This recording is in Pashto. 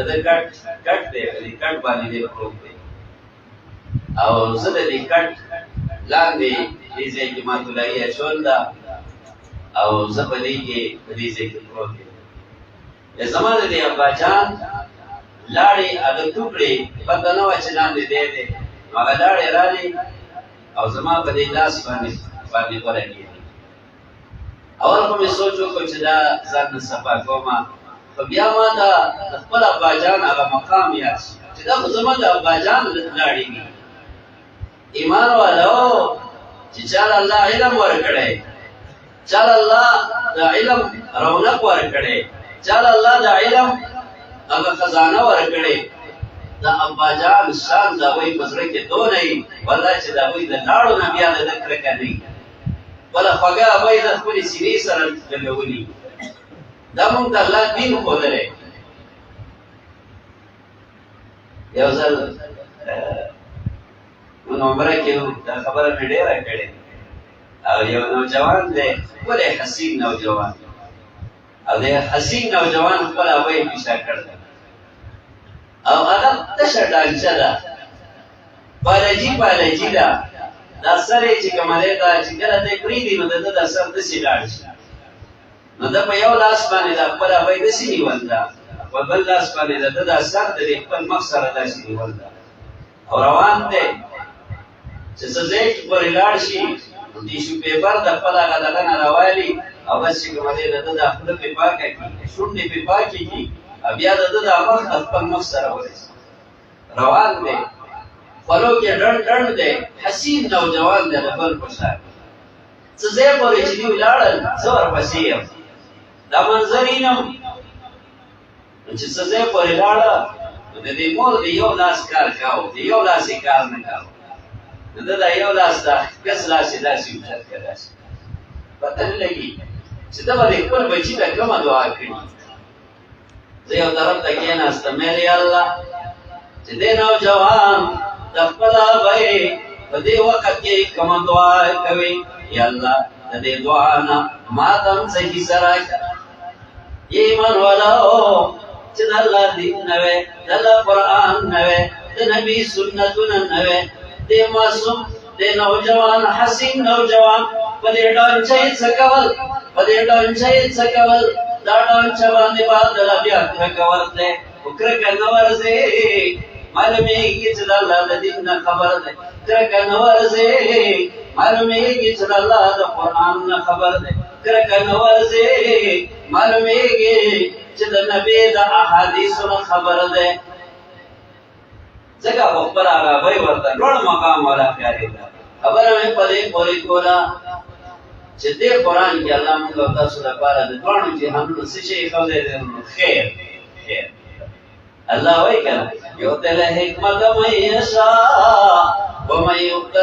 د کټ دی کټ باندې دی پروت دی او زه د دې کټ لاندې دې ځای کې ما طلایي اچول ده او زه په دې کې په دې ځای کې پروت یم زما د دې اباجان لاړې هغه ټوکړې پته نه وه چې لاندې دی نو هغه لاړې رالې او زما په دې لاس باندې ورغېدې اول خو مې سوچ وکړ چې دا ځان نه صفا کومه خو بیا ما د خپل اباجان هغه مقام یاد شو چې دا خو زما د اباجان لاړې دي ایمان والو چې چاله الله علم ورکړی چاله الله د علم رونق ورکړی چاله الله د علم هغه خزانه ورکړی د اباجان شان د هغوی په زړه کې دونه وي والله چې د هغوی د لاړو نه بیا د ده کرکه نه وي بله خوږه هغوی د خپلې سینې سره لګولي دا موږ ته الله دین ښودلی یو ځل من عمره کې دا خبره مې ډېره کړې او یو نوجوان دی ښکلی حسین نوجوان او د حسین نوجوان خپل هغوی پیشه کړله او هغه تشه ډانچه ده پالجي ده دا سر یې چې کومه دی دا چې کله ته یې پرېږدي نو د ده دا سر داسې لاړ شي نو ده په یو لاس باندې دا خپل هغوی داسې نیول ده په بل لاس باندې د ده دا سر د دې خپل مخ سره داسې نیول ده او روان دی چې څه ځای کې پورې لاړ شي نو ټیشو پیپر د خپل هغه دغه نه راوالي او بس چې کومه دی د ده دا خوله پرې پاکه کړي شونډې پرې پاکې کړي او بیا د ده دا مخ د خپل مخ سره ورسي روان دی خولو کې ډنډ دی حسین نوجوان دی د بل په شان څه ځای پورې چې دوی لاړل زه ورپسې یم دا منظر وینم چې څه ځای پورې لاړه نو د دې مور د یو لاس کار کاوه د یو لاس یې کار نه کاوه د ده دا یو لاس دا کس لاس یې داسې اوچت کړه داسې پته نه لګي چې ده به د خپل بچي ته کومه دعا کړي زه یو طرف ته کېناستم یا الله چې دې نوجوان د خپل ابۍ په دې وخت کې کومه دعا کوي یا الله د دې دعا نه ما ته هم څه حصه راکړه ایمان والو چې د الله دین نه وی د الله قرآن نه وی د نبي سنتونه نه وی دې معصوم دې نوجوان حسین نوجوان په دې ډانچه یې څه کول په دې ډانچه یې څه کول دا ډانچه باندې بادل بیا کرکه ورته خو کرکه نه ورځې معلومیږي چې د الله د دین نه خبر دی کرکه نه ورځې معلومیږي چې د الله د قرآن نه خبر دی کرکه نه ورځې معلومیږي چې د نبي د احادیثو نه خبر دی ځکه په خپله هغه ابۍ ورته لوړ مقام والا ښکارېده خبره مې په دې پورې کوله چې دې قرآن کې الله موږ او تاسو لپاره د دواړو جهانونو څه شی ښودی دی نو خیر الله وایي که نه یؤتي الحکمة من یشاء ومن یؤت